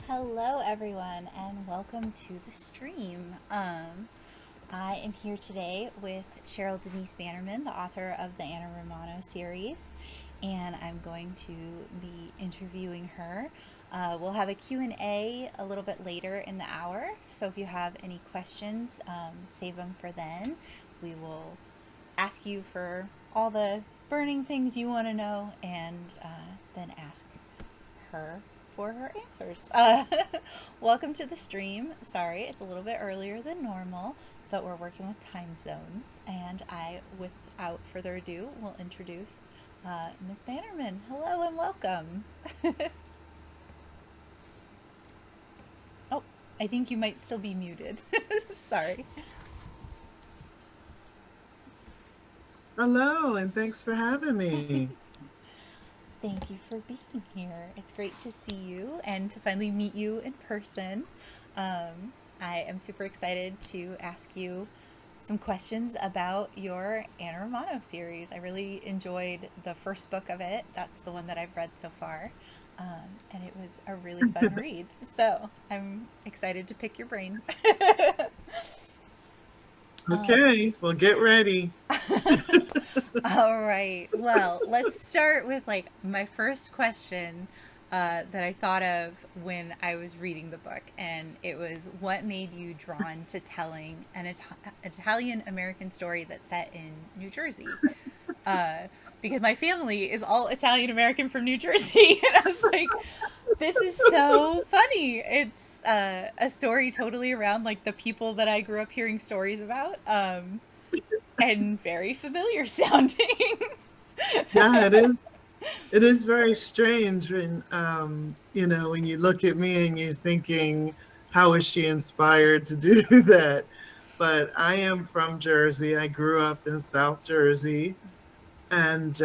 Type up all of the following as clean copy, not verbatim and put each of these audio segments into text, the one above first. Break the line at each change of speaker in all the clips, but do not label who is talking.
Hello, everyone, and welcome to the stream. I am here today with Cheryl Denise Bannerman, the author of the Anna Romano series, and I'm going to be interviewing her. We'll have a Q&A a little bit later in the hour, so if you have any questions, save them for then. We will ask you for all the burning things you want to know and then ask her for her answers. Welcome to the stream. Sorry, it's a little bit earlier than normal, but we're working with time zones. And without further ado, will introduce Miss Bannerman. Hello and welcome. Oh, I think you might still be muted. Sorry.
Hello, and thanks for having me.
Thank you for being here. It's great to see you and to finally meet you in person. I am super excited to ask you some questions about your Anna Romano series. I really enjoyed the first book of it. That's the one that I've read so far. And it was a really fun read. So I'm excited to pick your brain. um,
Okay, well, get ready.
All right. Well, let's start with like my first question that I thought of when I was reading the book, and it was what made you drawn to telling an Italian American story that's set in New Jersey? Uh, because my family is all Italian American from New Jersey, and I was like, this is so funny. It's a story totally around like the people that I grew up hearing stories about. And very familiar sounding.
Yeah, it is. It is very strange when when you look at me and you're thinking, how is she inspired to do that? But I am from Jersey. I grew up in South Jersey, and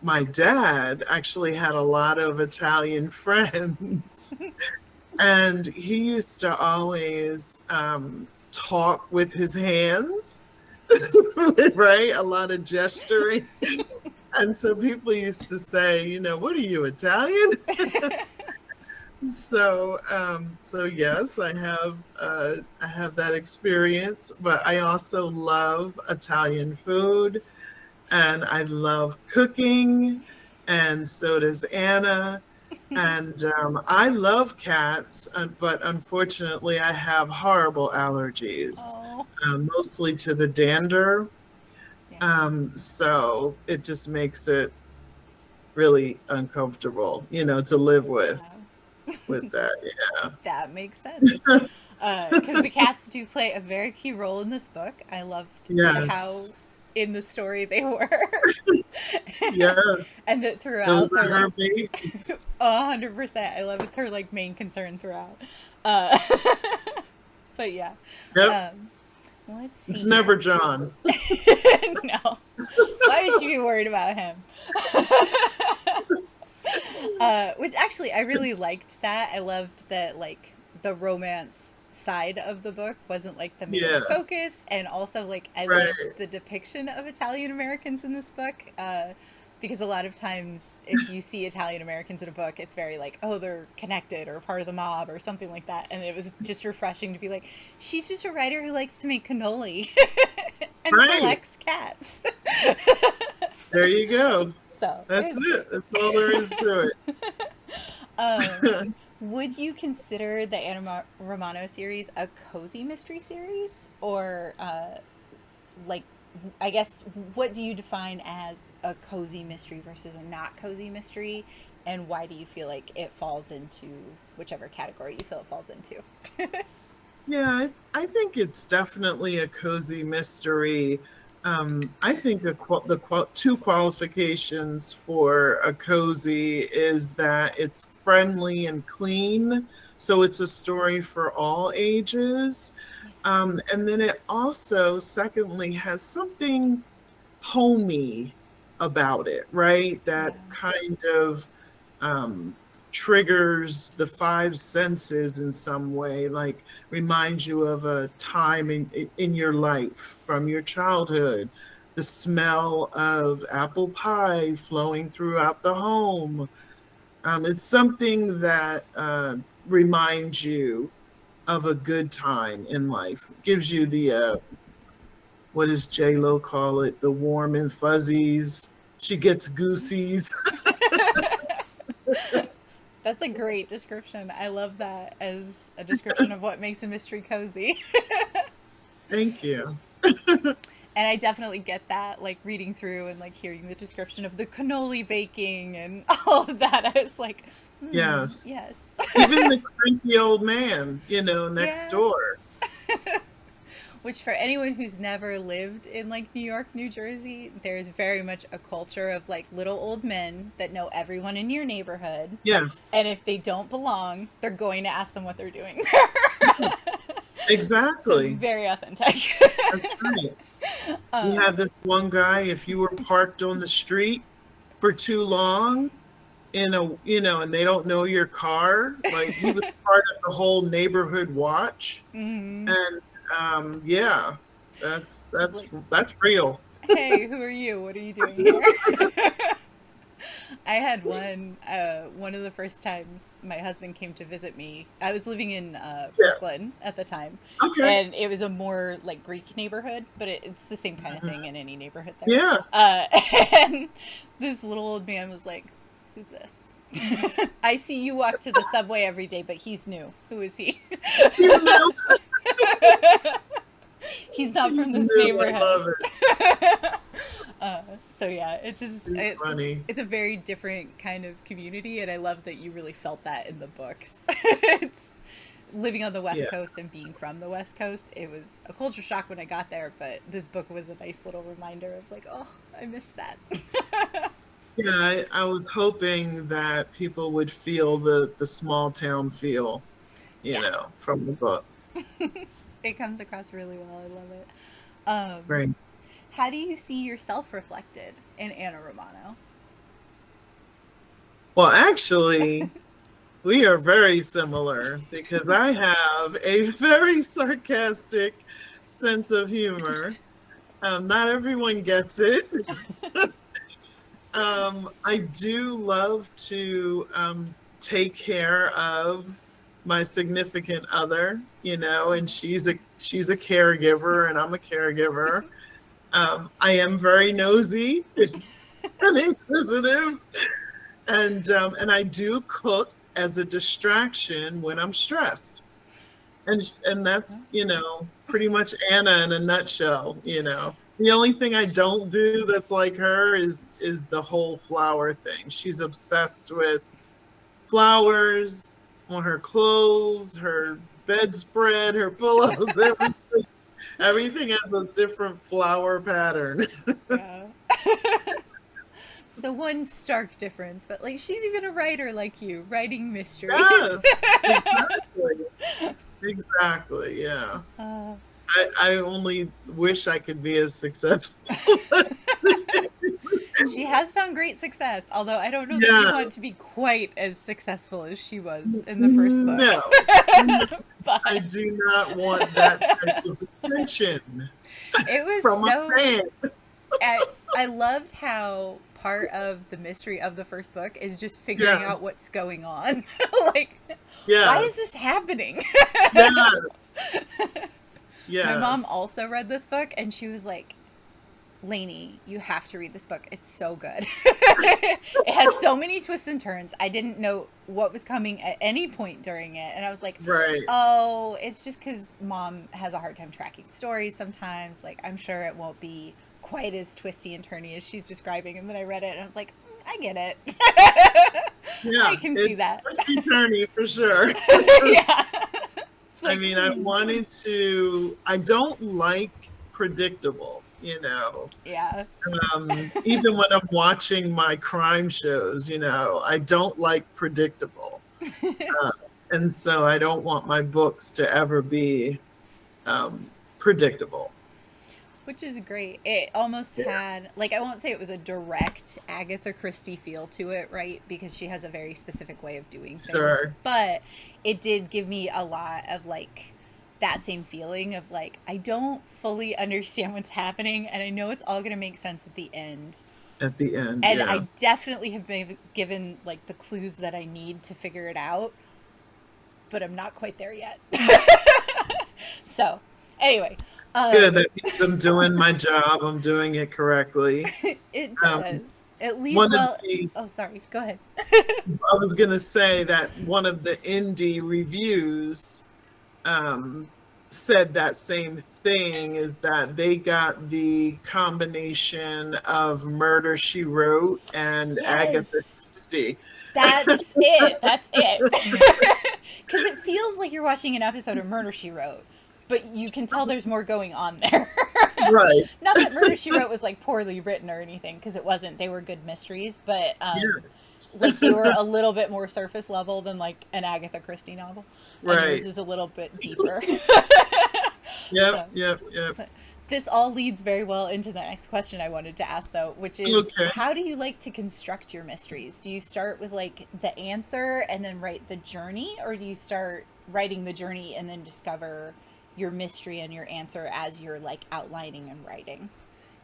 my dad actually had a lot of Italian friends. And he used to always talk with his hands, right? A lot of gesturing. And so people used to say, what are you, Italian? So yes, I have that experience, but I also love Italian food and I love cooking, and so does Anna. And I love cats, but unfortunately, I have horrible allergies,
Oh,
mostly to the dander.
yeah.
So it just makes it really uncomfortable, to live
Yeah.
with that.
That makes sense. Because the cats do play a very key role in this book. I loved
Yes,
how in the story they were.
yes,
And that
those
throughout
are
they're
her
like
babies.
100%. I love it's her like main concern throughout. Uh, but yeah.
Yep,
Um, let's
it's
see
never
here.
John.
No. Why would you be worried about him? Which actually, I really liked that. I loved that, like, the romance side of the book wasn't like the main
Yeah,
focus. And also, like, I
right,
liked the depiction of Italian Americans in this book. Because a lot of times, if you see Italian Americans in a book, it's very like, oh, they're connected or part of the mob or something like that. And it was just refreshing to be like, she's just a writer who likes to make cannoli and
right.
collects cats.
There you go.
So it
That's
was
it. That's all there is to
um,
it.
would you consider the Anna Romano series a cozy mystery series, or like, I guess, what do you define as a cozy mystery versus a not cozy mystery, and why do you feel like it falls into whichever category you feel it falls into?
Yeah, I think it's definitely a cozy mystery. I think two qualifications for a cozy is that it's friendly and clean. So it's a story for all ages. And then it also, secondly, has something homey about it, right?
Yeah,
That kind of um, triggers the five senses in some way, like reminds you of a time in your life from your childhood, the smell of apple pie flowing throughout the home. It's something that reminds you of a good time in life. Gives you the what does J Lo call it? The warm and fuzzies. She gets goosies.
That's a great description. I love that as a description of what makes a mystery cozy.
Thank you.
And I definitely get that, like reading through and like hearing the description of the cannoli baking and all of that. I was like,
Yes.
yes.
Even the cranky old man, next
Yeah.
door.
Which, for anyone who's never lived in like New York, New Jersey, there's very much a culture of like little old men that know everyone in your neighborhood.
Yes,
And if they don't belong, they're going to ask them what they're doing. So it's
exactly.
very authentic.
That's right. We
um,
had this one guy, if you were parked on the street for too long and they don't know your car, like he was part of the whole neighborhood watch.
mm,
And yeah, that's
just
that's
like,
that's real.
hey, who are you? What are you doing here? I had one of the first times my husband came to visit me. I was living in
Yeah.
Brooklyn at the time,
Okay.
and it was a more like Greek neighborhood, but it's the same kind of
Mhm.
thing in any neighborhood there.
Yeah.
Uh, and this little old man was like, "Who's this?" I see you walk to the subway every day, but he's new. Who is he?
He's new.
He's not from
He's
this
new. I
neighborhood.
love it.
uh, so yeah,
He's funny.
it's a very different kind of community, and I love that you really felt that in the books. It's living on the West
Yeah.
Coast and being from the West Coast. It was a culture shock when I got there, but this book was a nice little reminder of like, oh, I missed that.
Yeah, I was hoping that people would feel the small town feel,
Yeah,
from the book.
it comes across really well. I love it. Um,
Right.
how do you see yourself reflected in Anna Romano?
Well, actually, we are very similar because I have a very sarcastic sense of humor. Not everyone gets it. I do love to take care of my significant other, and she's a caregiver and I'm a caregiver. I am very nosy and inquisitive, and I do cook as a distraction when I'm stressed. And that's, pretty much Anna in a nutshell. The only thing I don't do that's like her is the whole flower thing. She's obsessed with flowers on her clothes, her bedspread, her pillows, everything has a different flower pattern.
Yeah. So one stark difference, but like she's even a writer like you, writing mysteries.
Yes, exactly. Exactly. Yeah.
uh,
I only wish I could be as successful.
she has found great success, although I don't know that you want to
Yes.
be quite as successful as she was in the first book.
No, no, I
But
do not want that type of attention
it was
from a
so.
fan.
I loved how part of the mystery of the first book is just figuring out
Yes,
what's going on. Like, why is this
yes,
happening?
yes,
My mom
yes.
also read this book and she was like, Lainey, you have to read this book. It's so good. It has so many twists and turns. I didn't know what was coming at any point during it. And I was like,
Right.
oh, it's just because mom has a hard time tracking stories sometimes. Like, I'm sure it won't be quite as twisty and turny as she's describing. And then I read it and I was like, I get it. I
Yeah,
can see
it's
that.
twisty turny for sure.
Yeah. It's
I
like,
mean, I don't like predictable.
yeah.
Even when I'm watching my crime shows, I don't like predictable. Uh, and so I don't want my books to ever be predictable.
Which is great. It almost
Yeah,
had, like, I won't say it was a direct Agatha Christie feel to it, right? Because she has a very specific way of doing things.
sure.
But it did give me a lot of, like, that same feeling of, like, I don't fully understand what's happening, and I know it's all going to make sense at the end.
At the end,
And
yeah.
I definitely have been given, like, the clues that I need to figure it out. but I'm not quite there yet. So, anyway,
It's good. That means I'm doing my job. I'm doing it correctly.
it
Um,
does. It leads
one of
well.
the
Oh, sorry. Go ahead.
I was going to say that one of the indie reviews um, said that same thing, is that they got the combination of Murder, She Wrote and Agatha
Yes.
Christie.
That's it. That's it. Because it feels like you're watching an episode of Murder She Wrote, but you can tell there's more going on there.
Right.
Not that Murder She Wrote was like poorly written or anything, because it wasn't. They were good mysteries, but
Yeah.
like they were a little bit more surface level than like an Agatha Christie novel, and yours
Right.
is a little bit deeper.
Yep.
So,
Yep. Yep.
but this all leads very well into the next question I wanted to ask, though, which is
Okay.
how do you like to construct your mysteries? Do you start with like the answer and then write the journey, or do you start writing the journey and then discover your mystery and your answer as you're like outlining and writing?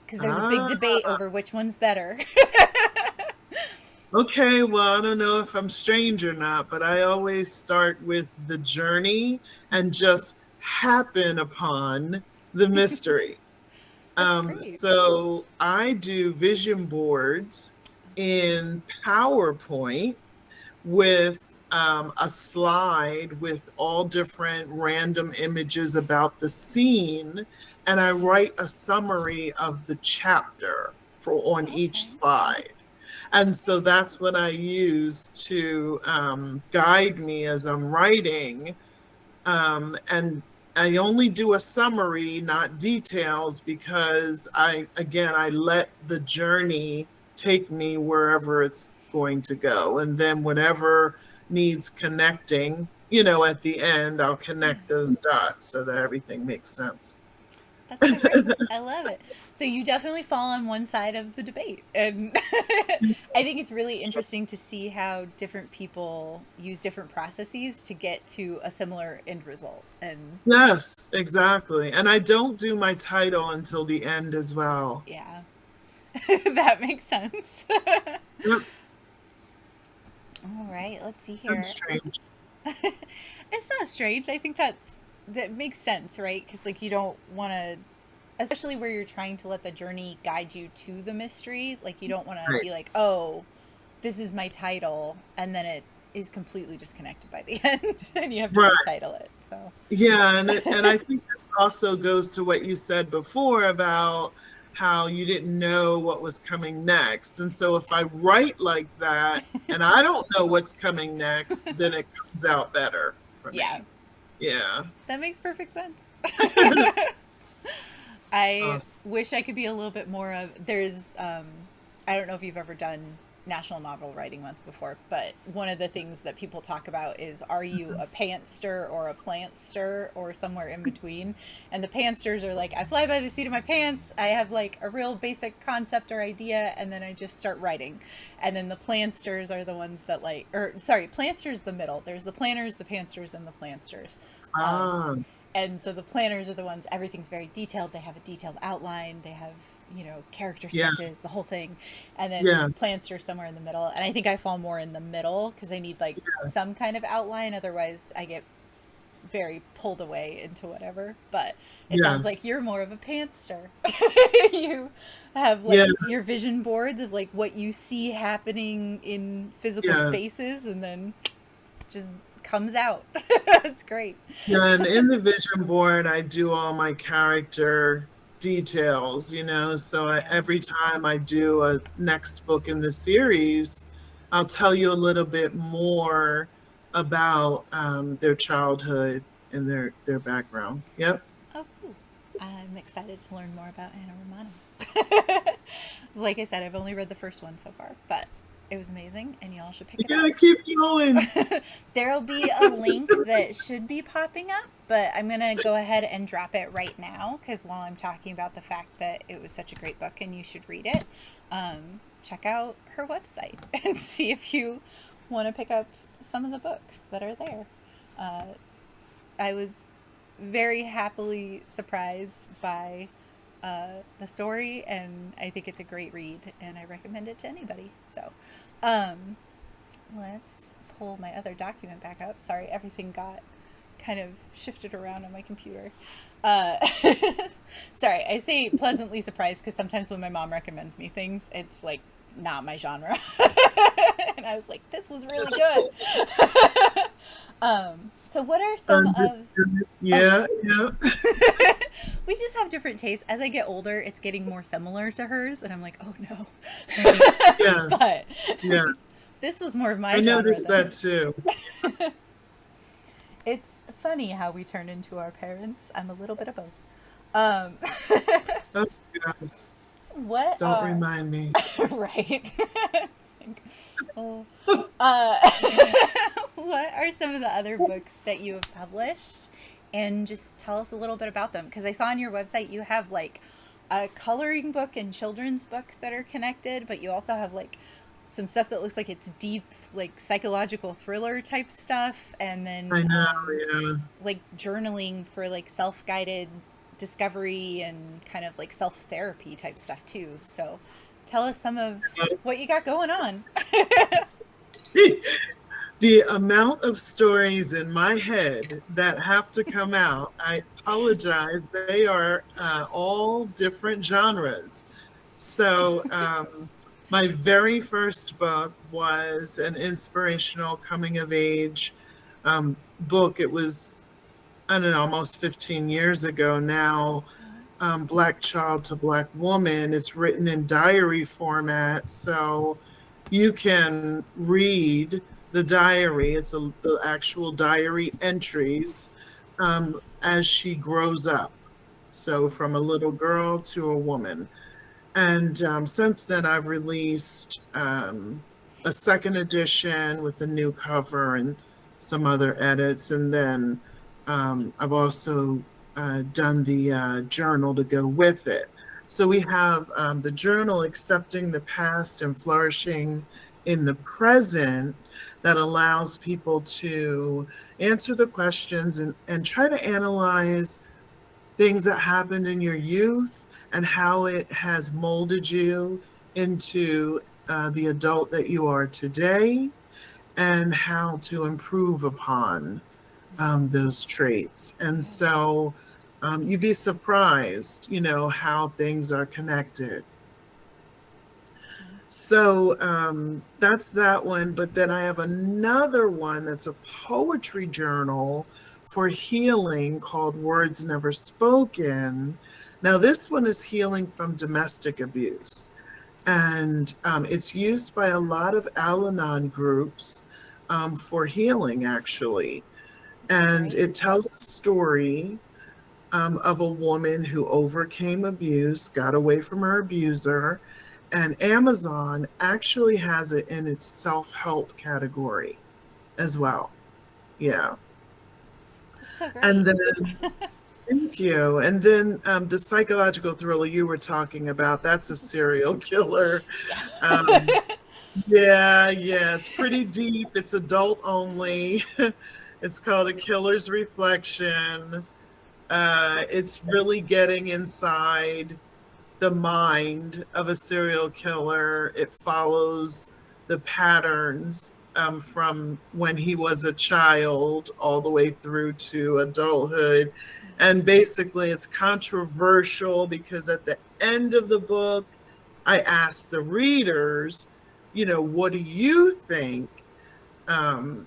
Because there's a big
Ah,
debate over which one's better.
okay. Well, I don't know if I'm strange or not, but I always start with the journey and just happen upon the mystery.
That's great.
So I do vision boards in PowerPoint with a slide with all different random images about the scene, and I write a summary of the chapter for on each
Okay.
slide. And so that's what I use to guide me as I'm writing. And I only do a summary, not details, because I let the journey take me wherever it's going to go. And then whatever needs connecting, at the end, I'll
Yeah.
connect those dots so that everything makes sense.
That's so great. I love it. So you definitely fall on one side of the debate. And I think it's really interesting to see how different people use different processes to get to a similar end result. And
Yes, exactly. And I don't do my title until the end as well.
yeah, that makes sense.
Yep,
All right, let's see
that's
here.
strange.
It's not strange. I think that makes sense, right? Because like you don't want to, especially where you're trying to let the journey guide you to the mystery. Like you don't want to
Right,
be like, oh, this is my title, and then it is completely disconnected by the end, and you have to
right.
retitle it. So
Yeah, and I think it also goes to what you said before about how you didn't know what was coming next. And so if I write like that and I don't know what's coming next, then it comes out better for
yeah,
me. Yeah.
that makes perfect sense. I
Awesome.
wish I could be a little bit more of. There's, I don't know if you've ever done National Novel Writing Month before, but one of the things that people talk about is, are you a pantster or a plantster or somewhere in between? And the pantsters are like, I fly by the seat of my pants. I have like a real basic concept or idea, and then I just start writing. And then the plantsters are the ones that like, or sorry, plantsters the middle. There's the planners, the pantsters, and the plantsters. Um,
Ah,
and so the planners are the ones, everything's very detailed. They have a detailed outline, they have, character
yeah,
sketches, the whole thing. And then
yeah,
planners are somewhere in the middle. And I think I fall more in the middle because I need like some kind of outline. Otherwise, I get very pulled away into whatever. But it sounds like
yes,
you're more of a pantster. You have
yeah,
like your vision boards of like what you see happening in physical
yes.
spaces, and then just comes out. It's great.
Yeah, and in the vision board, I do all my character details, so
Yeah.
every time I do a next book in the series, I'll tell you a little bit more about their childhood and their background. Yep.
Oh, cool. I'm excited to learn more about Anna Romano. Like I said, I've only read the first one so far, but it was amazing, and y'all should pick
You
it up.
gotta keep going.
There'll be a link that should be popping up, but I'm going to go ahead and drop it right now because while I'm talking about the fact that it was such a great book and you should read it, check out her website and see if you want to pick up some of the books that are there. Uh, I was very happily surprised by the story, and I think it's a great read, and I recommend it to anybody. So, let's pull my other document back up. Sorry, everything got kind of shifted around on my computer. Uh, Sorry, I say pleasantly surprised because sometimes when my mom recommends me things, it's like not my genre. And I was like, this was really good. So, what are some of.
Understood.
Oh,
Yeah, yeah.
we just have different tastes. As I get older, it's getting more similar to hers, and I'm like, oh no.
Yes.
But
Yeah.
this was more of
I
my genre
noticed
than.
that too.
It's funny how we turn into our parents. I'm a little bit of both. Um,
Oh, God.
what
Don't
are.
remind me.
Right. Like, oh. What are some of the other books that you have published? And just tell us a little bit about them. Because I saw on your website you have like a coloring book and children's book that are connected, but you also have like some stuff that looks like it's deep, like psychological thriller type stuff, and
I
then
know, yeah.
like journaling for like self guided discovery and kind of like self therapy type stuff too. So tell us some of
Yes.
what you got going on.
The amount of stories in my head that have to come out, I apologize. They are all different genres. So, my very first book was an inspirational coming of age book. It was, I don't know, almost 15 years ago now. Black Child to Black Woman. It's written in diary format. So you can read the diary, the actual diary entries as she grows up. So from a little girl to a woman. And since then, I've released a second edition with a new cover and some other edits. And then I've also done the journal to go with it. So we have the journal, Accepting the Past and Flourishing in the Present, that allows people to answer the questions and try to analyze things that happened in your youth and how it has molded you into the adult that you are today, and how to improve upon those traits. And
Yeah.
so you'd be surprised, how things are connected. So that's that one. But then I have another one that's a poetry journal for healing called Words Never Spoken. Now, this one is healing from domestic abuse. And it's used by a lot of Al Anon groups for healing, actually.
It's
And
great.
it tells the story of a woman who overcame abuse, got away from her abuser, and Amazon actually has it in its self-help category as
Wow.
well. Yeah.
That's so
And
great.
then, thank you. And then the psychological thriller you were talking about, that's a serial killer.
Yeah.
Um, yeah, yeah, it's pretty deep. It's adult only. It's called A Killer's Reflection. It's really getting inside the mind of a serial killer. It follows the patterns from when he was a child all the way through to adulthood. And basically, it's controversial because at the end of the book, I asked the readers, what do you think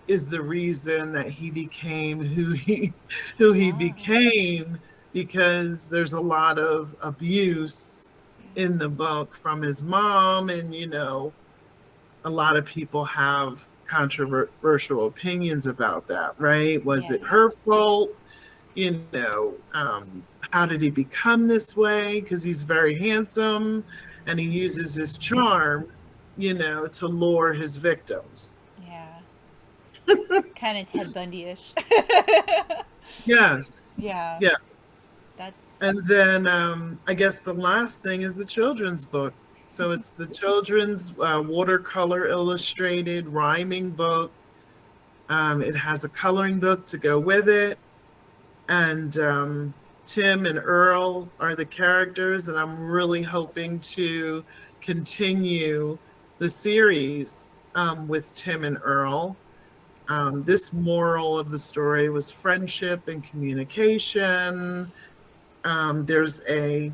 is the reason that he became who he
Oh.
became, because there's a lot of abuse
Yeah.
in the book from his mom, and a lot of people have controversial opinions about that, right? Was
Yeah.
it her fault? How did he become this way? Because he's very handsome and he uses his charm, to lure his victims.
Yeah. Kind of Ted Bundy-ish.
Yes.
Yeah.
Yeah.
That's.
And then I guess the last thing is the children's book. So it's the children's watercolor illustrated rhyming book. It has a coloring book to go with it. And Tim and Earl are the characters. And I'm really hoping to continue the series with Tim and Earl. This moral of the story was friendship and communication. There's a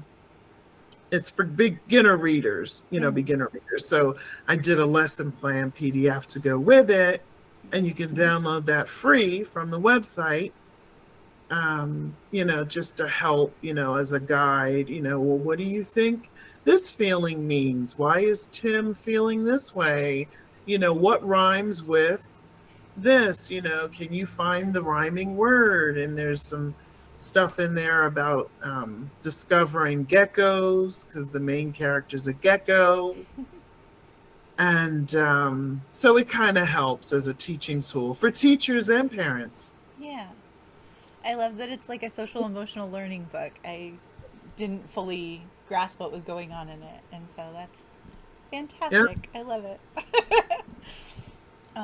It's for beginner readers,
Mm-hmm.
beginner readers. So I did a lesson plan PDF to go with it, and you can download that free from the website. Just to help, as a guide, well, what do you think this feeling means? Why is Tim feeling this way? What rhymes with this? Can you find the rhyming word? And there's some stuff in there about discovering geckos because the main character is a gecko. And so it kind of helps as a teaching tool for teachers and parents.
Yeah. I love that it's like a social emotional learning book. I didn't fully grasp what was going on in it, and so that's
Yeah,
fantastic. I love it.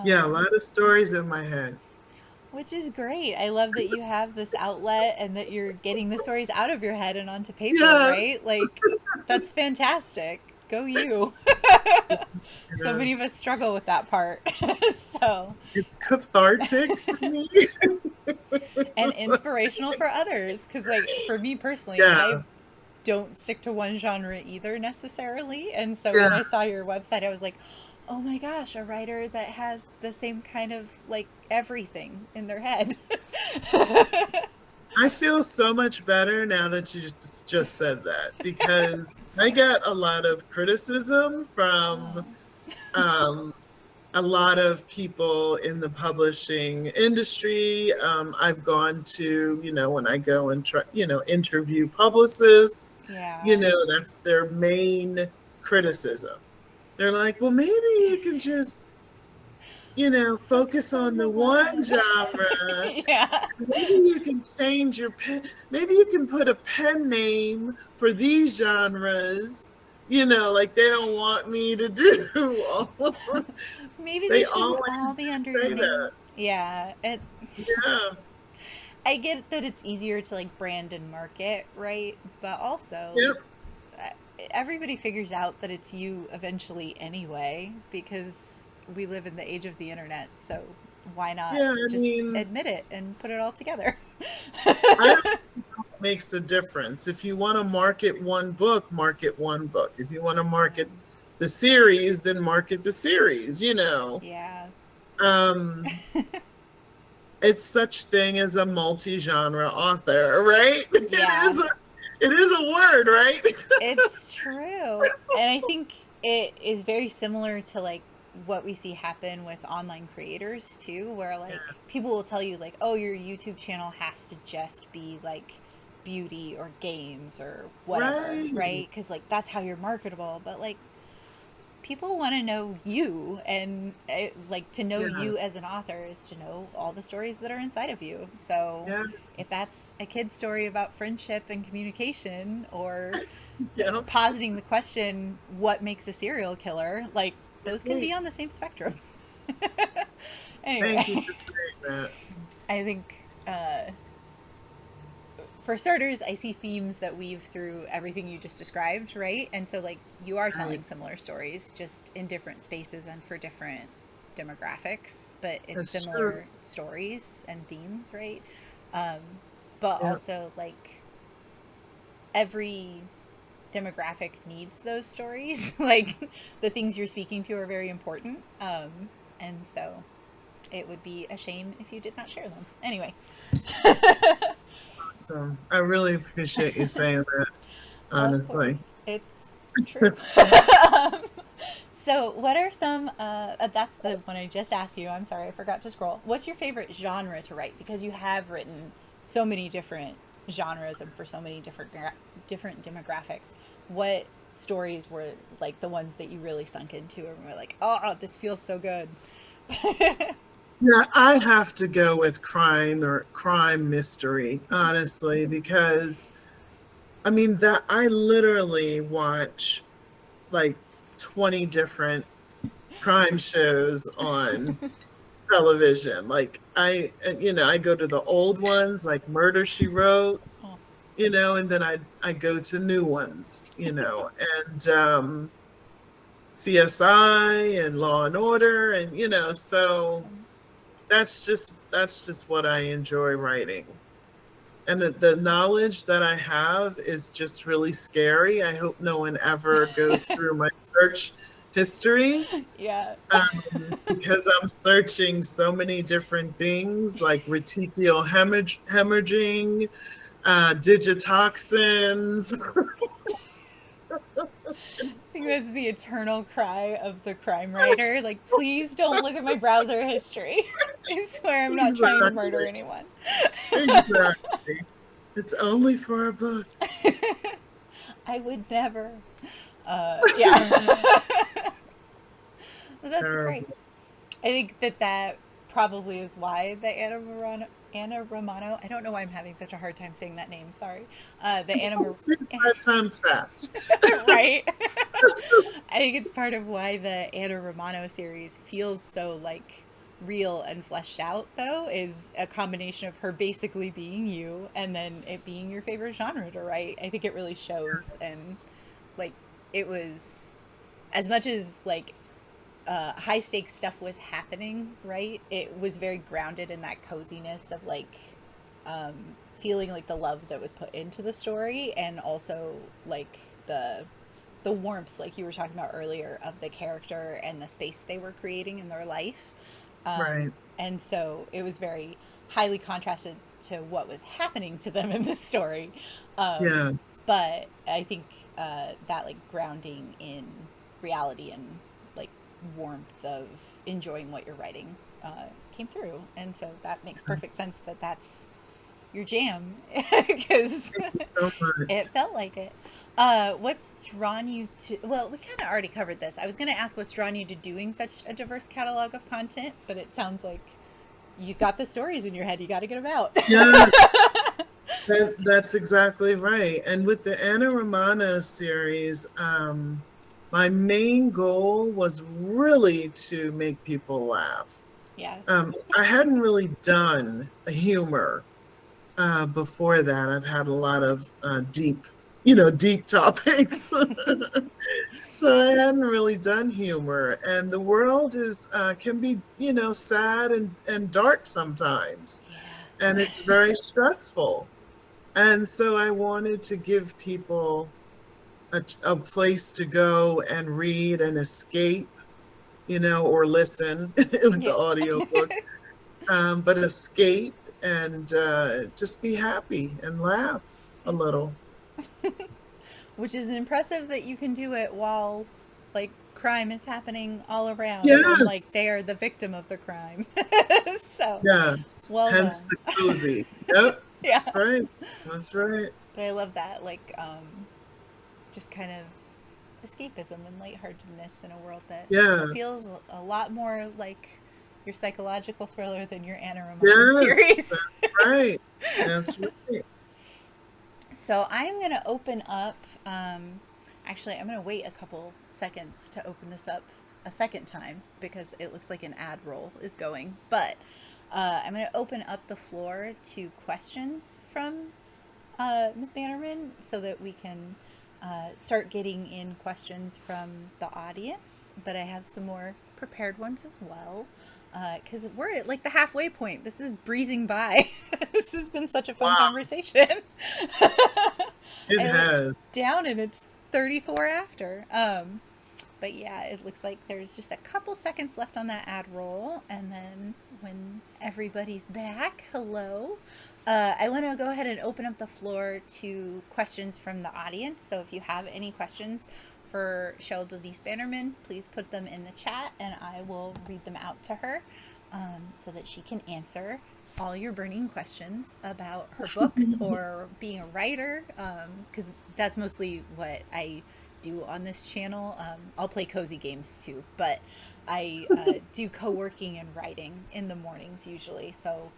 yeah, a
um,
lot of stories in my head.
which is great. I love that you have this outlet and that you're getting the stories out of your head and onto paper,
Yes,
right? Like, that's fantastic. Go you. So many of
yes.
us struggle with that part. So,
It's cathartic for me.
and inspirational for others. Because, like, for me personally, I
Yes,
don't stick to one genre either necessarily. And so when I saw your
yes.
website, I was like, oh my gosh, a writer that has the same kind of like everything in their head.
I feel so much better now that you just said that because I get a lot of criticism from
Oh,
um, a lot of people in the publishing industry. I've gone to, when I go and try, interview publicists,
yeah.
that's their main criticism. They're like, well, maybe you can just,
Focus
focus
on
on
the
the one
one.
genre.
Yeah.
Maybe you can change your pen. Maybe you can put a pen name for these genres. Like they don't want me to do all of them.
Maybe they
They
shouldn't all
always
be
do
under the
say
name.
that.
Yeah.
Yeah.
I get that it's easier to like brand and market, right? But also,
Yep.
uh, everybody figures out that it's you eventually anyway because we live in the age of the internet. So why not
Yeah. I
just
mean,
admit it and put it all together?
I don't see how it makes a difference. If you want to market one book, market one book. If you want to market the series, then market the series.
Yeah.
Um, it's such thing as a multi-genre author, right?
Yeah.
It is a word, right?
It's true. And I think it is very similar to like what we see happen with online creators too, where like people will tell you like, "Oh, your YouTube channel has to just be like beauty or games or whatever,"
Right.
right? Cuz like that's how you're marketable, but like people want to know you and like to know you
Yes.
as an author is to know all the stories that are inside of you. So if
Yes.
that's a kid's story about friendship and communication or
Yep.
positing the question, what makes a serial killer, like those can
Right.
be on the same spectrum.
Thank you
Anyway,
for saying that.
I think for starters, I see themes that weave through everything you just described, right? And so, like, you are telling
Right.
similar stories just in different spaces and for different demographics, but in
That's true.
similar stories and themes, right? Um, but
Yeah.
also, like, every demographic needs those stories. Like, the things you're speaking to are very important. And so, it would be a shame if you did not share them. Anyway.
So I really appreciate you saying that,
Of
honestly.
course, it's true. um, so, what are some? That's the one I just asked you. I'm sorry, I forgot to scroll. What's your favorite genre to write? Because you have written so many different genres and for so many different demographics. What stories were like the ones that you really sunk into and were like, oh, this feels so good?
Yeah, I have to go with crime or crime mystery, honestly, because I mean that I literally watch like 20 different crime shows on television. Like I go to the old ones like Murder She Wrote,
Oh,
and then I go to new ones, and CSI and Law and Order, and so
awesome.
that's just what I enjoy writing. And the knowledge that I have is just really scary. I hope no one ever goes through my search history,
Yeah.
because I'm searching so many different things like reticular hemorrhaging, digitoxins.
I think that's the eternal cry of the crime writer. Like, please don't look at my browser history. I swear I'm not trying to murder
Exactly.
anyone.
Exactly. It's only for a book.
I would never. Yeah. That's great.
Terrible.
I think that probably is why the Anna Romano. I don't know why I'm having such a hard time saying that name. Sorry. The
Don't say it 5 times fast.
right. I think it's part of why the Anna Romano series feels so like real and fleshed out though is a combination of her basically being you and then it being your favorite genre to write. I think it really shows and like it was as much as like high stakes stuff was happening, right? It was very grounded in that coziness of like um, feeling like the love that was put into the story, and also like the warmth, like you were talking about earlier, of the character and the space they were creating in their life.
Right.
And so it was very highly contrasted to what was happening to them in the story.
Yes.
But I think that like grounding in reality and like warmth of enjoying what you're writing came through. And so that makes perfect sense that that's your jam because
Thank you so much.
it felt like it. What's drawn you to? Well, we kind of already covered this. I was going to ask what's drawn you to doing such a diverse catalog of content, but it sounds like you got the stories in your head. You got to get them out.
Yeah, that's exactly right. And with the Anna Romano series, my main goal was really to make people laugh.
Yeah.
I hadn't really done a humor before that. I've had a lot of deep topics. So I hadn't really done humor, and the world is can be, sad and dark sometimes, and
Yeah.
it's very stressful. And so I wanted to give people a place to go and read and escape, or listen with the
Yeah.
audiobooks, but escape and just be happy and laugh a little.
Which is impressive that you can do it while like crime is happening all around and like
Yes,
they are the victim of the crime. So,
yes.
well
Hence
done.
the cozy. Yep,
Yeah.
right. That's right.
But I love that like just kind of escapism and lightheartedness in a world that
Yes,
feels a lot more like your psychological thriller than your Anna Romano
yes.
series.
That's right. That's right.
So I'm going to open up. Actually, I'm going to wait a couple seconds to open this up a second time because it looks like an ad roll is going. But I'm going to open up the floor to questions from Ms. Bannerman so that we can start getting in questions from the audience. But I have some more prepared ones as well because we're at like the halfway point. This is breezing by. This has been such a fun
Wow,
conversation.
it
I look
has.
down and it's 34 after. But yeah, it looks like there's just a couple seconds left on that ad roll. And then when everybody's back, hello. I want to go ahead and open up the floor to questions from the audience. So if you have any questions for Cheryl Denise Bannerman, please put them in the chat and I will read them out to her so that she can answer all your burning questions about her books or being a writer, because that's mostly what I do on this channel. I'll play cozy games too, but I do co-working and writing in the mornings usually. So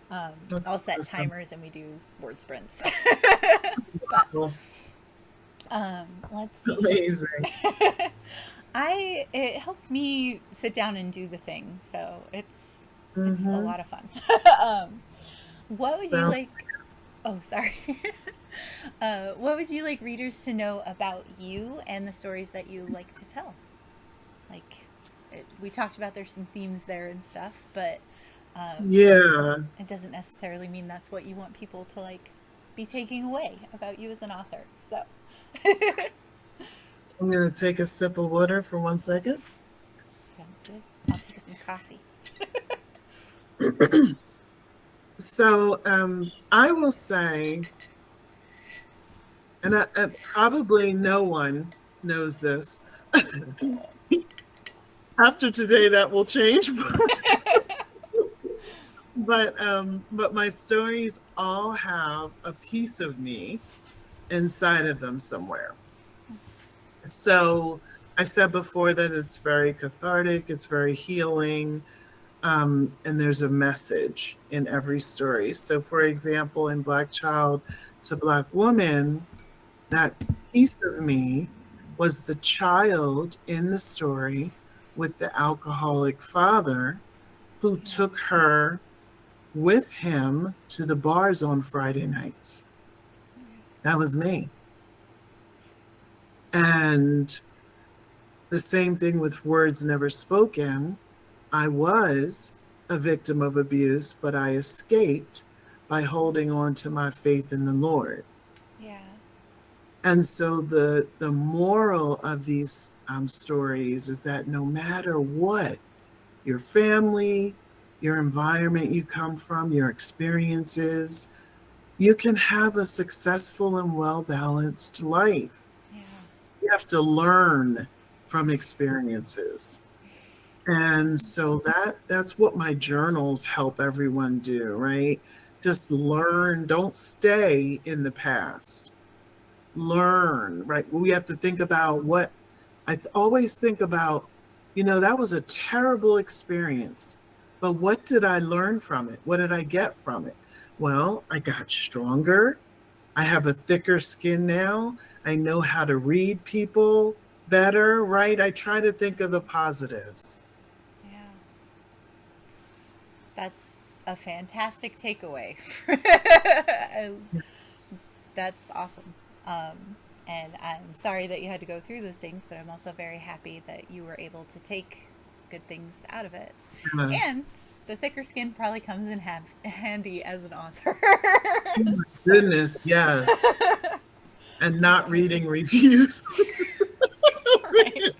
That's
I'll set
awesome.
timers and we do word sprints. But
Wow,
let's see here.
amazing.
It helps me sit down and do the thing, so it's a
Hmm.
lot of fun. um, what would you
Sounds
like? Oh, sorry. What would you like readers to know about you and the stories that you like to tell? Like, we talked about there's some themes there and stuff, but
Yeah.
It doesn't necessarily mean that's what you want people to like be taking away about you as an author. So
I'm going to take a sip of water for 1 second.
sounds good. I'll take some coffee.
So I will say, and probably no one knows this. After today, that will change. But my stories all have a piece of me inside of them somewhere. So I said before that it's very cathartic, it's very healing, and there's a message in every story. So, for example, in Black Child to Black Woman, that piece of me was the child in the story with the alcoholic father who
Yeah.
took her with him to the bars on Friday nights. That was me. And the same thing with Words Never Spoken. I was a victim of abuse, but I escaped by holding on to my faith in the Lord.
Yeah.
And so the moral of these stories is that no matter what, your family, your environment you come from, your experiences, you can have a successful and well-balanced life.
Yeah.
You have to learn from experiences. And so that's what my journals help everyone do, right? Just learn, don't stay in the past. Learn, right? We have to think about what always think about, that was a terrible experience, but what did I learn from it? What did I get from it? Well, I got stronger. I have a thicker skin now. I know how to read people better, right? I try to think of the positives.
Yeah. That's a fantastic takeaway.
Yes.
That's awesome. And I'm sorry that you had to go through those things, but I'm also very happy that you were able to take good things out of it.
Yes.
And the thicker skin probably comes in handy as an author.
Oh my
So,
goodness, yes. And not reading reviews.
right.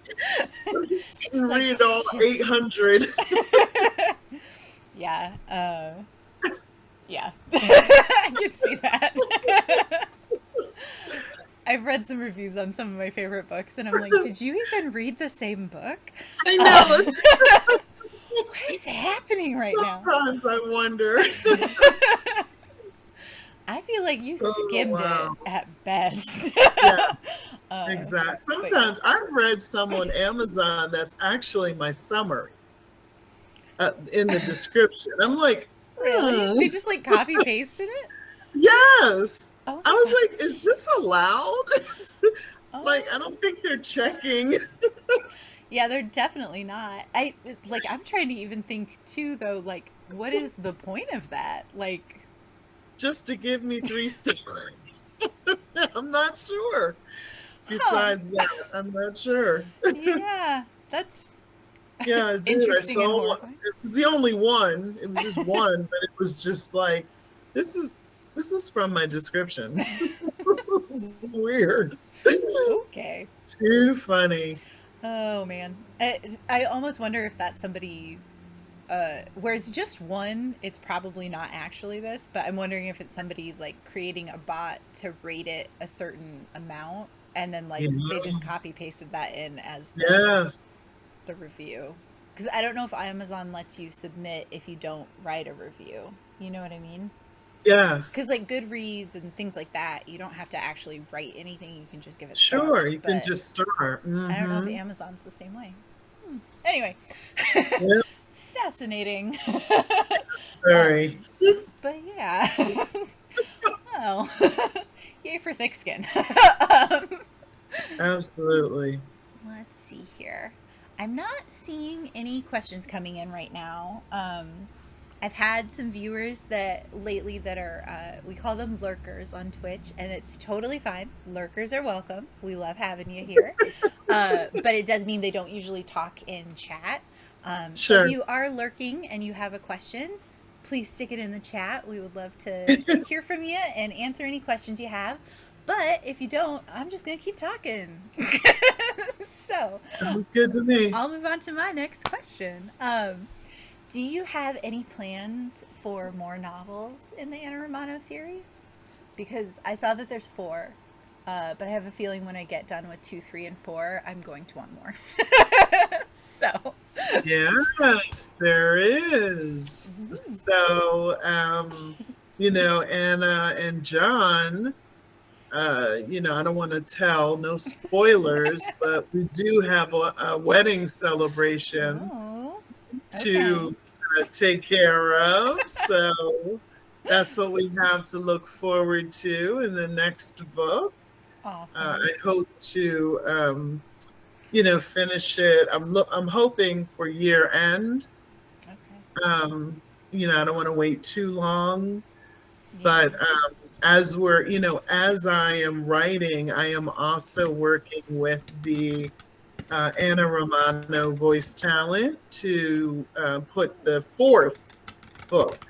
Just like,
Read all
shit.
800.
Yeah. Yeah. I can see that. I've read some reviews on some of my favorite books, and I'm like, did you even read the same book?
I know.
What is happening right now?
Sometimes I wonder.
I feel like you
Oh,
skimmed it
wow.
at best.
Yeah,
uh,
exactly.
but yeah.
Sometimes I've read some on Amazon that's actually my summary in the description. I'm like,
Really?
hmm,
They just like copy pasted it?
yes.
Oh
I
my
was like, is
gosh.
this allowed? Like, I
Oh.
don't think they're checking.
Yeah, they're definitely not. I'm trying to even think too though, like what is the point of that? Like
Just to give me 3 stars. I'm not sure.
huh.
Besides that, I'm not sure.
Yeah, that's
Yeah, I did. I
interesting and
saw one.
horrifying.
It was the only one. It was just one, but it was just like, this is this is from my description. This is weird.
Okay.
Too funny.
Oh man. I almost wonder if that's somebody where it's just one, it's probably not actually this, but I'm wondering if it's somebody like creating a bot to rate it a certain amount and then like
Yeah.
they just copy pasted that in as
Yes.
the review. Because I don't know if Amazon lets you submit if you don't write a review. You know what I mean? Because
Yes.
like Goodreads and things like that, you don't have to actually write anything. You can just give it
Sure.
stars.
You can
But
just start.
I don't know if
Mm-hmm.
Amazon's the same way. Anyway,
Yep.
fascinating.
Sorry.
But yeah. Well, yay for thick skin.
Absolutely.
Let's see here. I'm not seeing any questions coming in right now. I've had some viewers that lately that are, we call them lurkers on Twitch, and it's totally fine. Lurkers are welcome. We love having you here. But it does mean they don't usually talk in chat. So if
Sure.
you are lurking and you have a question, please stick it in the chat. We would love to hear from you and answer any questions you have. But if you don't, I'm just going to keep talking. So
Sounds good to me.
I'll move on to my next question. Do you have any plans for more novels in the Anna Romano series? Because I saw that there's four, but I have a feeling when I get done with 2, 3, and 4, I'm going to want more. So,
Yes, there is.
mhm.
So, Anna and John, I don't want to tell, no spoilers, but we do have a wedding celebration
Oh, okay.
to take care of. So that's what we have to look forward to in the next book.
Awesome.
I hope to, finish it. I'm hoping for year end.
Okay.
Um, I don't want to wait too long,
Yeah.
but as I am writing, I am also working with the Anna Romano voice talent to put the fourth book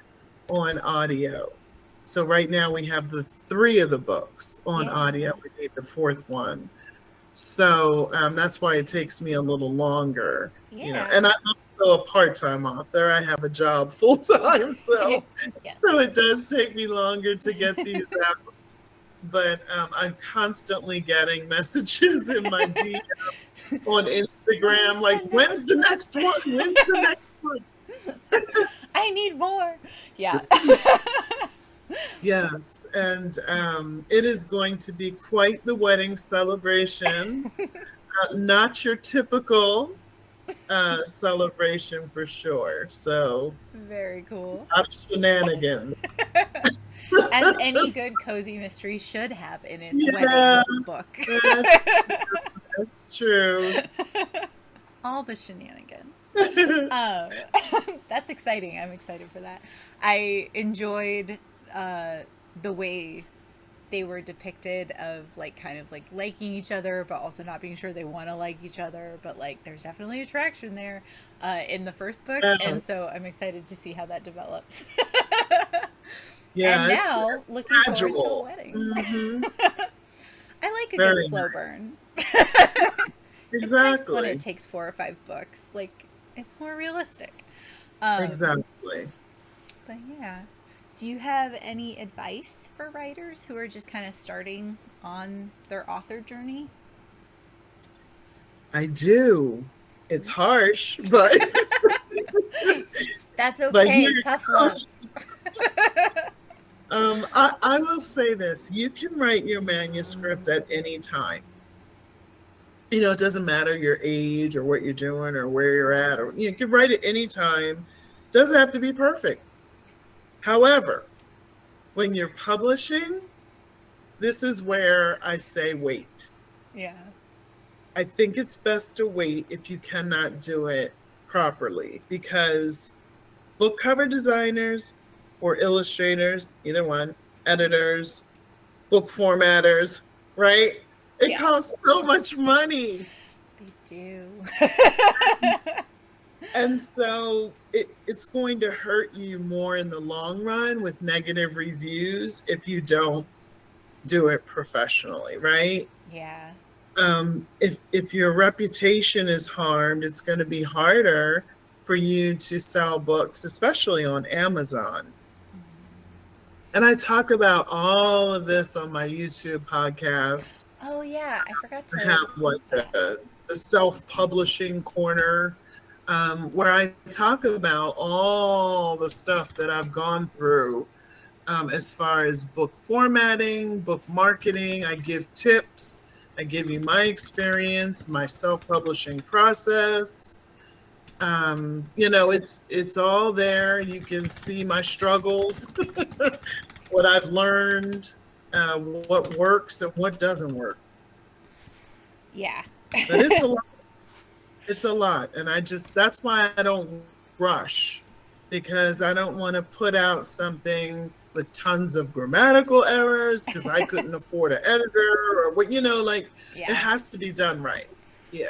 on audio. So right now we have the three of the books on
Yeah.
audio. We need the fourth one. So that's why it takes me a little longer,
Yeah.
and I'm also a part-time author. I have a job full-time, so
Yes.
so it does take me longer to get these out. But I'm constantly getting messages in my DM on Instagram,
When's
like,
the
when's
next
the
one?
next one? When's the next one?
I need more. Yeah.
Yes, and it is going to be quite the wedding celebration. Not your typical celebration for sure. So,
Very cool.
a lot of shenanigans.
As any good cozy mystery should have in its
Yeah,
wedding book.
that's that's true.
All the shenanigans. Um, that's exciting. I'm excited for that. I enjoyed uh, the way they were depicted of like kind of like liking each other, but also not being sure they want to like each other. But like, there's definitely attraction there in the first book, and
Yes.
so I'm excited to see how that develops. And
Yeah, it's
now, looking forward to a
gradual.
wedding.
Hmm.
I like a good
Very
slow
nice.
burn. It's nice when it
Exactly.
takes 4 or 5 books. Like, it's more realistic. Um,
Exactly.
but yeah. Do you have any advice for writers who are just kind of starting on their author journey?
I do. It's harsh, but
That's
but here
okay.
it
Tough love.
goes. I will say this: you can write your manuscript at any time. It doesn't matter your age or what you're doing or where you're at, or you can write it any time. Doesn't have to be perfect. However, when you're publishing, this is where I say wait.
Yeah.
I think it's best to wait if you cannot do it properly, because book cover designers or illustrators, either one, editors, book formatters, right? It
Yeah.
costs so much money.
They do.
And so it's going to hurt you more in the long run with negative reviews if you don't do it professionally, right?
Yeah.
If your reputation is harmed, it's going to be harder for you to sell books, especially on Amazon. And I talk about all of this on my YouTube podcast.
Oh, yeah. I forgot
I
to
have like
link that.
the self-publishing corner, where I talk about all the stuff that I've gone through, as far as book formatting, book marketing. I give tips. I give you my experience, my self-publishing process. It's all there. You can see my struggles, what I've learned, what works and what doesn't work.
Yeah.
But it's a lot. It's a lot. And that's why I don't rush, because I don't want to put out something with tons of grammatical errors because I couldn't afford an editor or what, like it
Yeah.
has to be done right. Yeah.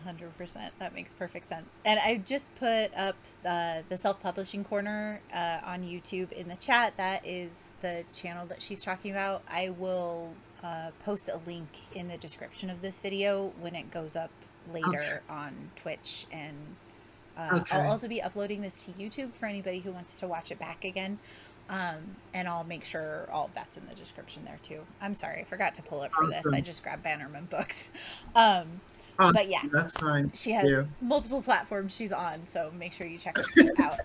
100%. That makes perfect sense. And I just put up the self publishing corner on YouTube in the chat. That is the channel that she's talking about. I will post a link in the description of this video when it goes up
Okay.
later on Twitch. And I'll
Okay.
also be uploading this to YouTube for anybody who wants to watch it back again. And I'll make sure all of that's in the description there too. I'm sorry, I forgot to pull it for this. I
Awesome.
just grabbed Bannerman books. Um,
Awesome.
but yeah,
That's fine.
she has
Yeah.
multiple platforms she's on, so make sure you check her out.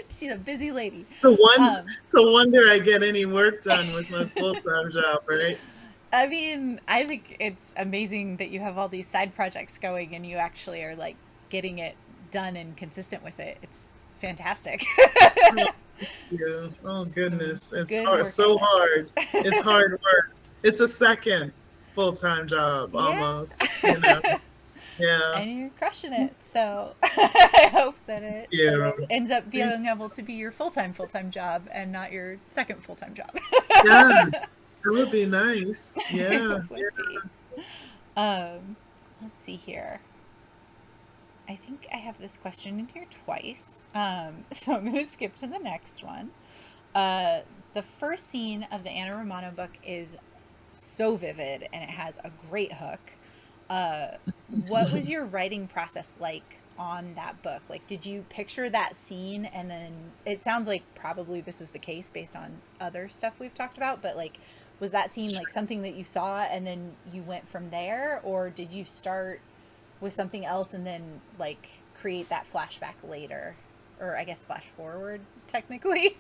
She's a busy lady.
So one,
Um,
so wonder I get any work done with my full-time job, right?
I mean, I think it's amazing that you have all these side projects going and you actually are like getting it done and consistent with it. It's fantastic.
Oh, yeah. Oh
Some
goodness. It's
good
hard,
work
so
ethic.
hard. It's hard work. It's a second full-time job
Yeah.
almost, you know. Yeah.
And you're crushing it. So I hope that it
Yeah.
ends up being able to be your full time job and not your second full time job.
Yeah. That would be nice.
It
Yeah.
would be. Let's see here. I think I have this question in here twice. So I'm going to skip to the next one. The first scene of the Anna Romano book is so vivid and it has a great hook. What was your writing process like on that book? Like, did you picture that scene and then it sounds like probably this is the case based on other stuff we've talked about, but like, was that scene like something that you saw and then you went from there, or did you start with something else and then like create that flashback later, or I guess flash forward technically?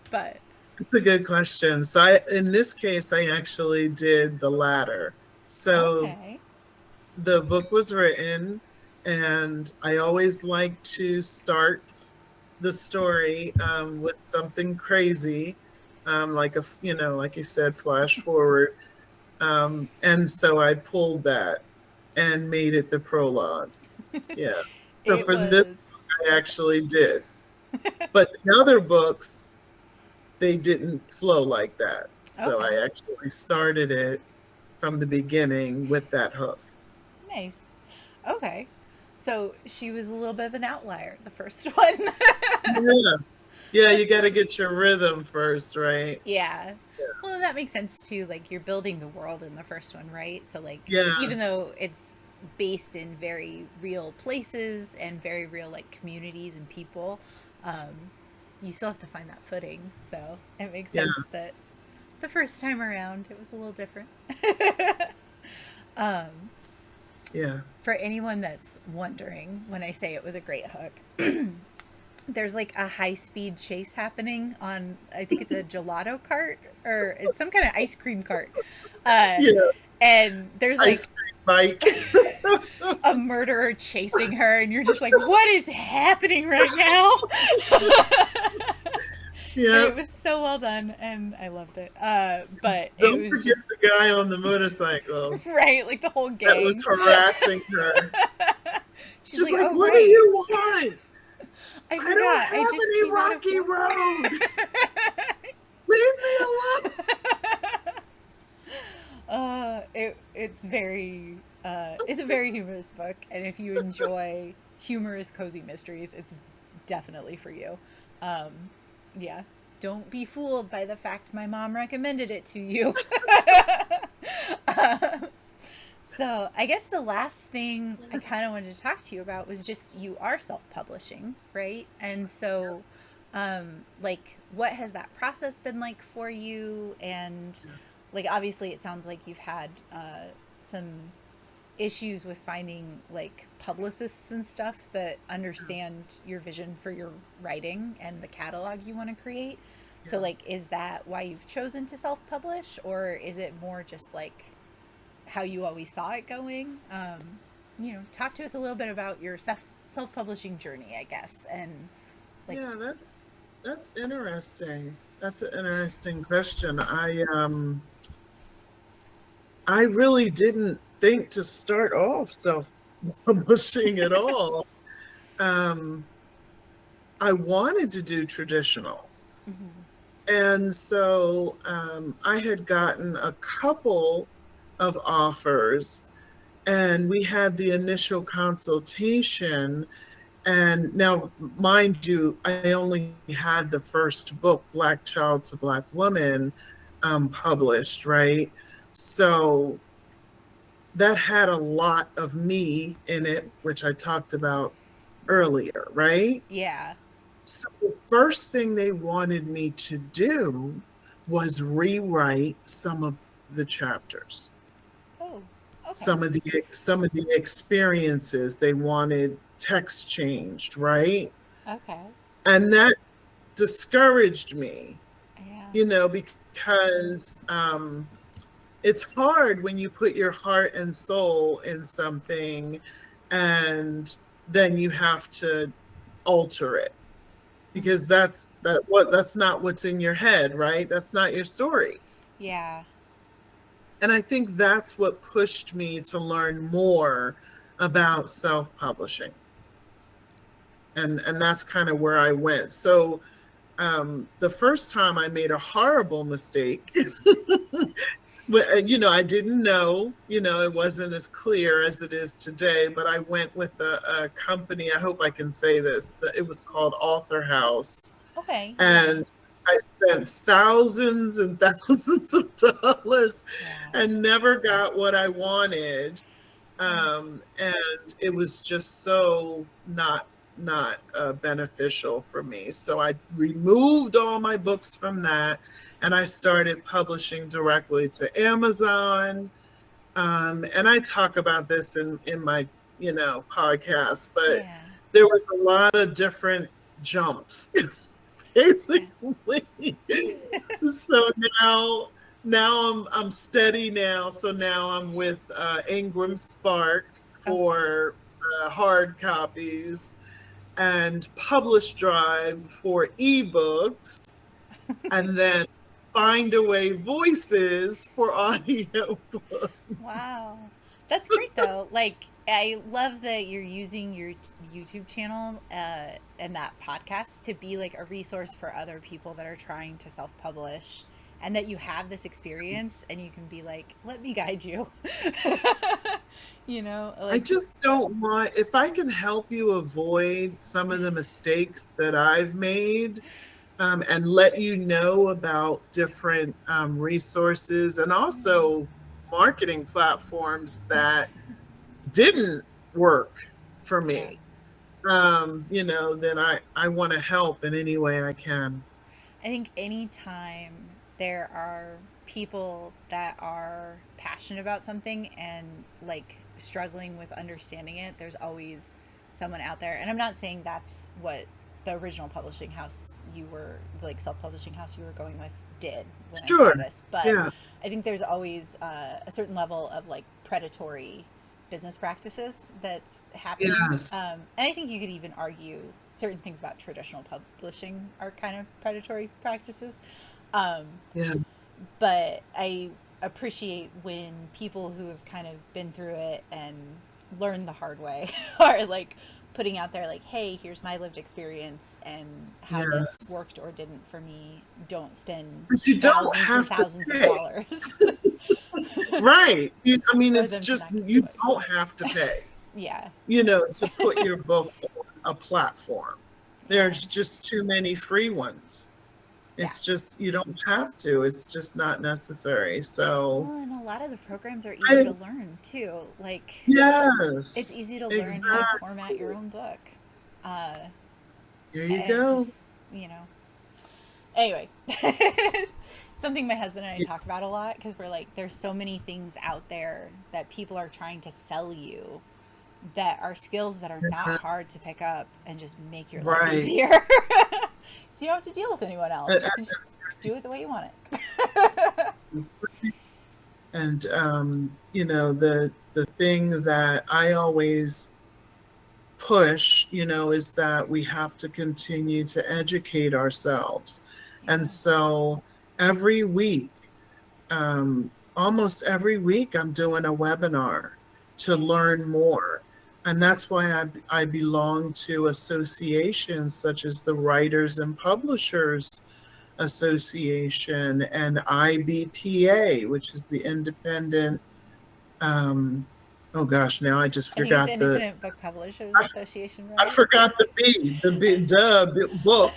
But
It's a good question. So in this case, I actually did the latter. So
okay.
the book was written, and I always like to start the story with something crazy, like like you said, flash forward. And so I pulled that and made it the prologue. Yeah. So
It
for this,
was
I
perfect.
actually did. But the other books, they didn't flow like that. So
Okay.
I actually started it from the beginning with that hook.
Nice. Okay. So she was a little bit of an outlier, the first one.
Yeah. Yeah, you
That's
got to get
interesting.
your rhythm first, right?
Yeah. Well, that makes sense too. Like you're building the world in the first one, right? So like even
Yes.
though it's based in very real places and very real like communities and people, um, you still have to find that footing. So it makes
Yeah.
sense that the first time around it was a little different. um,
Yeah.
for anyone that's wondering, when I say it was a great hook, there's like a high speed chase happening on, I think it's a gelato cart or it's some kind of ice cream cart. Uh,
Yeah.
and there's
Ice
like
cream bike.
a murderer chasing her, and you're just like, what is happening right now? And
Yeah.
it was so well done, and I loved it. But it
Don't
was
forget
just
the guy on the motorcycle
right, like the whole
that was
gang.
harassing her.
She's
Just
like,
like,
oh,
what do
right.
you want?
I
I don't
forgot. I
have
just
any
came out of
rocky
work.
road. Leave me alone.
It's a very humorous book, and if you enjoy humorous cozy mysteries, it's definitely for you. Um, yeah, don't be fooled by the fact my mom recommended it to you. Um, so I guess the last thing I kind of wanted to talk to you about was just you are self-publishing, right? And so, like, what has that process been like for you? And like, obviously, it sounds like you've had some issues with finding like publicists and stuff that
Yes.
understand your vision for your writing and the catalog you want to create. So, like,
Yes.
is that why you've chosen to self-publish, or is it more just like how you always saw it going? Talk to us a little bit about your self publishing journey, I guess, and like,
Yeah, that's interesting. That's an interesting question. I really didn't think to start off self-publishing at all. Um, I wanted to do traditional.
mhm.
And so I had gotten a couple of offers, and we had the initial consultation. And now, mind you, I only had the first book, Black Child to Black Woman, published, right? So that had a lot of me in it, which I talked about earlier, right?
Yeah.
So the first thing they wanted me to do was rewrite some of the chapters,
Oh, okay.
some of the experiences. They wanted text changed, right?
Okay.
And that discouraged me,
Yeah.
because it's hard when you put your heart and soul in something and then you have to alter it, because
Hmm.
that's not what's in your head, right? That's not your story.
Yeah.
And I think that's what pushed me to learn more about self-publishing. And that's kind of where I went. So the first time I made a horrible mistake. But, I didn't know, it wasn't as clear as it is today, but I went with a company. I hope I can say this. It was called Author House.
Okay. Yeah.
And I spent thousands and thousands of dollars
Wow.
and never got what I wanted.
Oh.
And it was just so not beneficial for me. So I removed all my books from that, and I started publishing directly to Amazon. And I talk about this in my podcast, but
Yeah.
there was a lot of different jumps, basically. So now I'm steady now. So now I'm with Ingram Spark
Okay.
for hard copies, and Publish Drive for ebooks, and then Findaway Voices for audiobooks.
Wow. That's great though. Like I love that you're using your YouTube channel and that podcast to be like a resource for other people that are trying to self-publish, and that you have this experience and you can be like, "Let me guide you."
I
Like
just don't want, if I can help you avoid some of the mistakes that I've made, and let you know about different resources and also marketing platforms that didn't work for
yeah.
me, then I want to help in any way I can.
I think anytime there are people that are passionate about something and like struggling with understanding it, there's always someone out there. And I'm not saying that's what the original publishing house you were, like self publishing house you were going with, did when I say
Sure.
this, but
Yeah.
I think there's always a certain level of like predatory business practices that's happening.
Yes.
And I think you could even argue certain things about traditional publishing are kind of predatory practices. Um,
Yeah.
but I appreciate when people who have kind of been through it and learned the hard way are like putting out there like, hey, here's my lived experience and how this
Yes.
worked or didn't for me. Don't spend
But you don't
thousands and
have to
thousands of
pay.
dollars
Right. I mean,
for
it's
them to
just,
not get the
you
book.
don't have to pay,
Yeah.
to put your book on a platform.
Yeah.
There's just too many free ones.
Yeah.
It's just, you don't have to. It's just not necessary. So,
Well, and a lot of the programs are easy
I,
to learn too. Like, it's
yes,
easy to learn how to format your
exactly.
own book. Uh,
Here you
and
go.
just, anyway, something my husband and I talk about a lot because we're like, there's so many things out there that people are trying to sell you that are skills that are not hard to pick up and just make your life
Right.
easier. So you don't have to deal with anyone else. You can just do it the way you want it.
And the thing that I always push, is that we have to continue to educate ourselves. And
Yeah.
so every week, almost every week, I'm doing a webinar to
Yeah.
learn more. And that's why I belong to associations such as the Writers and Publishers Association and IBPA, which is the Independent um, Oh gosh, now I just
I think it's
forgot the
Independent Book Publishers Association,
I
right?
forgot the book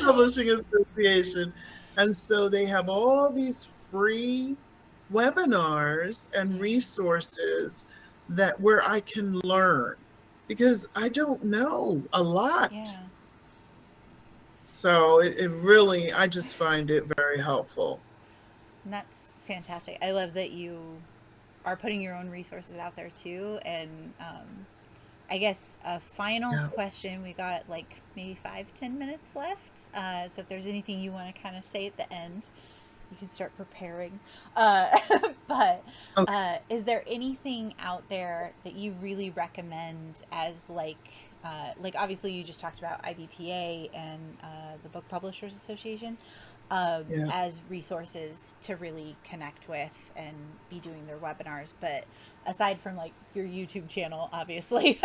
Publishing Association. And so they have all these free webinars and
Yeah,
resources that where I can learn because I don't know a lot.
yeah.
So it really, I just find it very helpful.
And that's fantastic. I love that you are putting your own resources out there too. And I guess a final
Yeah.
question. We got like maybe 5-10 minutes left. So if there's anything you want to kind of say at the end, you can start preparing. Uh, but
Okay.
is there anything out there that you really recommend as like obviously you just talked about IBPA and the Book Publishers Association
Yeah.
as resources to really connect with and be doing their webinars. But aside from like your YouTube channel, obviously,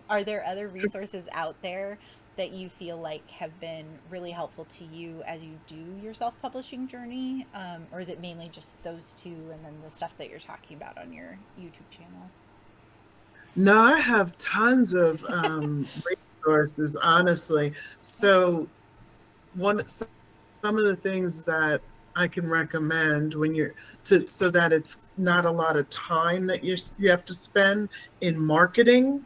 are there other resources out there that you feel like have been really helpful to you as you do your self-publishing journey, or is it mainly just those two and then the stuff that you're talking about on your YouTube channel?
No, I have tons of resources, honestly. So some of the things that I can recommend when you're to so that it's not a lot of time that you have to spend in marketing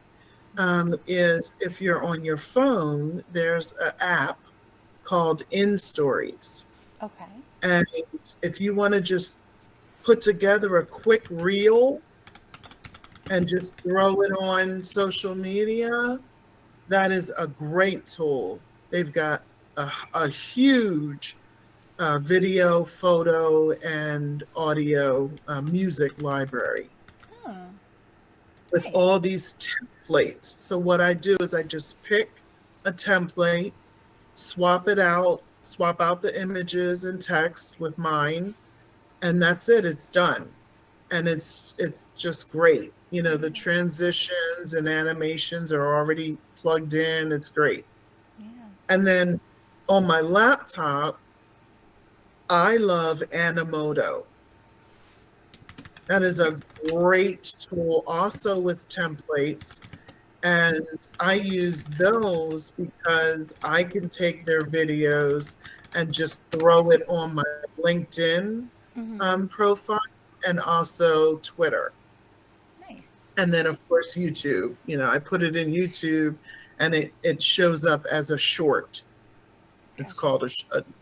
is if you're on your phone, there's an app called In Stories.
Okay.
And if you want to just put together a quick reel and just throw it on social media, that is a great tool. They've got a huge video, photo, and audio music library
Oh,
with
nice.
all these templates. So, what I do is I just pick a template, swap out the images and text with mine, and that's it. It's done. And it's just great. You know, the
Yeah,
transitions and animations are already plugged in. It's great.
yeah.
And then on my laptop, I love Animoto. That is a great tool also with templates. And I use those because I can take their videos and just throw it on my LinkedIn
Mm-hmm.
profile and also Twitter.
Nice.
And then, of course, YouTube. You know, I put it in YouTube and it shows up as a short. It's
Gotcha.
called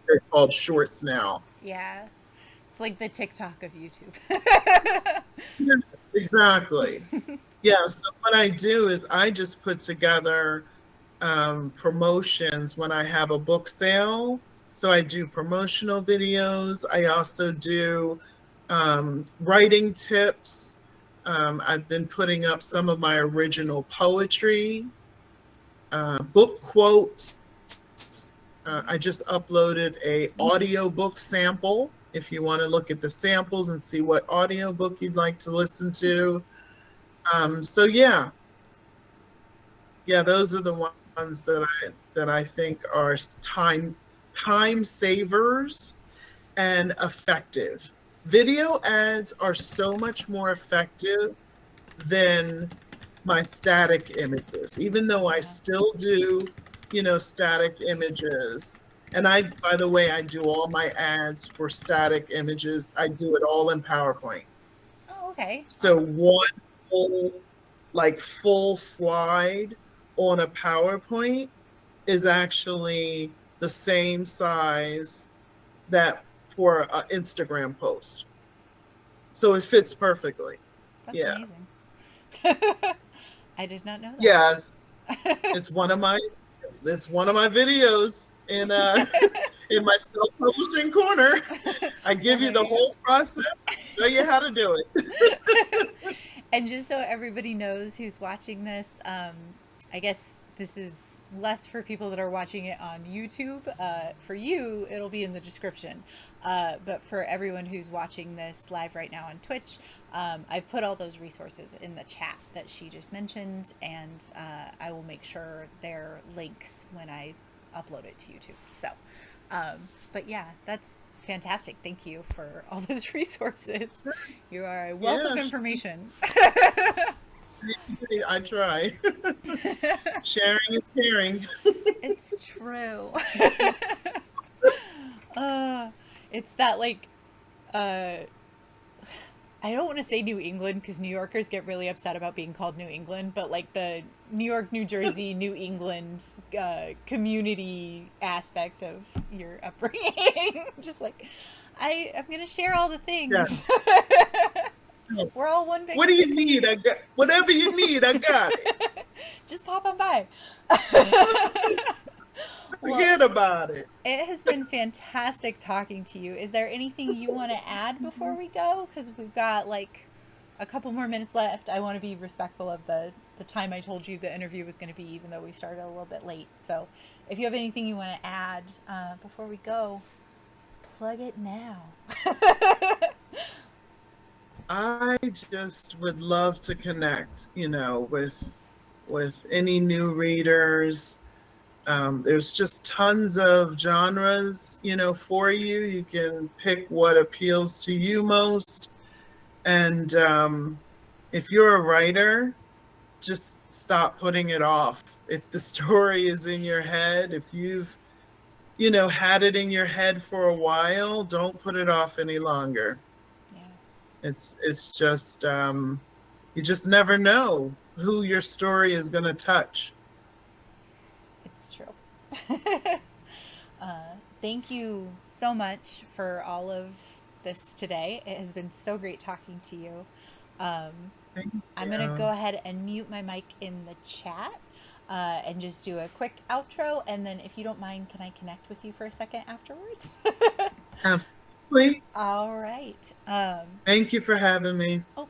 they're called shorts now.
Yeah. It's like the TikTok of YouTube.
Yeah, exactly. Yeah, so what I do is I just put together promotions when I have a book sale. So I do promotional videos. I also do writing tips. I've been putting up some of my original poetry, book quotes. I just uploaded a audiobook sample. If you want to look at the samples and see what audiobook you'd like to listen to. So yeah, those are the ones that I think are time savers and effective. Video ads are so much more effective than my static images, even though I
Yeah.
still do, static images. And by the way, I do all my ads for static images. I do it all in PowerPoint.
Oh, okay.
So
Awesome.
one full, full slide on a PowerPoint is actually the same size that for an Instagram post. So it fits perfectly.
That's
Yeah.
amazing. I did not know
Yeah,
that.
it's one of my it's one of my videos in in my self-publishing corner. I
Well,
give you
there
the
you
whole process, show you how to do it.
go. And just so everybody knows who's watching this, I guess this is less for people that are watching it on YouTube. For you, it'll be in the description. But for everyone who's watching this live right now on Twitch, I've put all those resources in the chat that she just mentioned, and I will make sure they're links when I upload it to YouTube. So, but yeah, that's fantastic. Thank you for all those resources. You are a wealth of
Yeah,
information.
I try. Sharing is caring.
It's true. uh, it's that like uh, I don't want to say New England because New Yorkers get really upset about being called New England, but like the New York, New Jersey, New England community aspect of your upbringing. Just like, I'm going to share all the things.
Yes.
We're all one big
What do you need?
community.
I got whatever you need. I got it.
Just pop on by. Well,
Forget about it.
it has been fantastic talking to you. Is there anything you want to add before we go? Because we've got like a couple more minutes left. I want to be respectful of the time I told you the interview was going to be, even though we started a little bit late. So if you have anything you want to add before we go, plug it now.
I just would love to connect, with any new readers. There's just tons of genres, for you. You can pick what appeals to you most. And if you're a writer, just stop putting it off. If the story is in your head, if you've, had it in your head for a while, don't put it off any longer.
Yeah,
It's just you just never know who your story is going to touch.
it's true. uh, Thank you so much for all of this today. It has been so great talking to you. Um,
Thank
I'm going to
you.
go ahead and mute my mic in the chat and just do a quick outro. And then, if you don't mind, can I connect with you for a second afterwards?
Absolutely.
All right.
Thank you for having me.
Oh,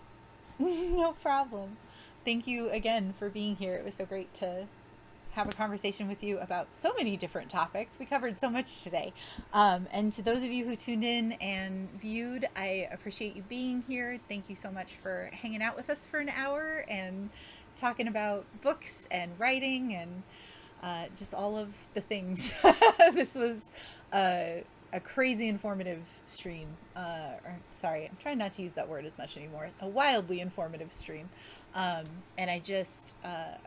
no problem. Thank you again for being here. It was so great to have a conversation with you about so many different topics. We covered so much today. And to those of you who tuned in and viewed, I appreciate you being here. Thank you so much for hanging out with us for an hour and talking about books and writing and just all of the things. This was a crazy informative stream. Sorry, I'm trying not to use that word as much anymore. A wildly informative stream. And I just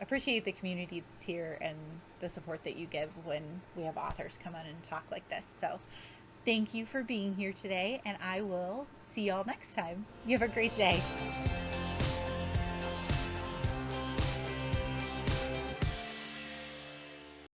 appreciate the community that's here and the support that you give when we have authors come on and talk like this. So thank you for being here today, and I will see y'all next time. You have a great day.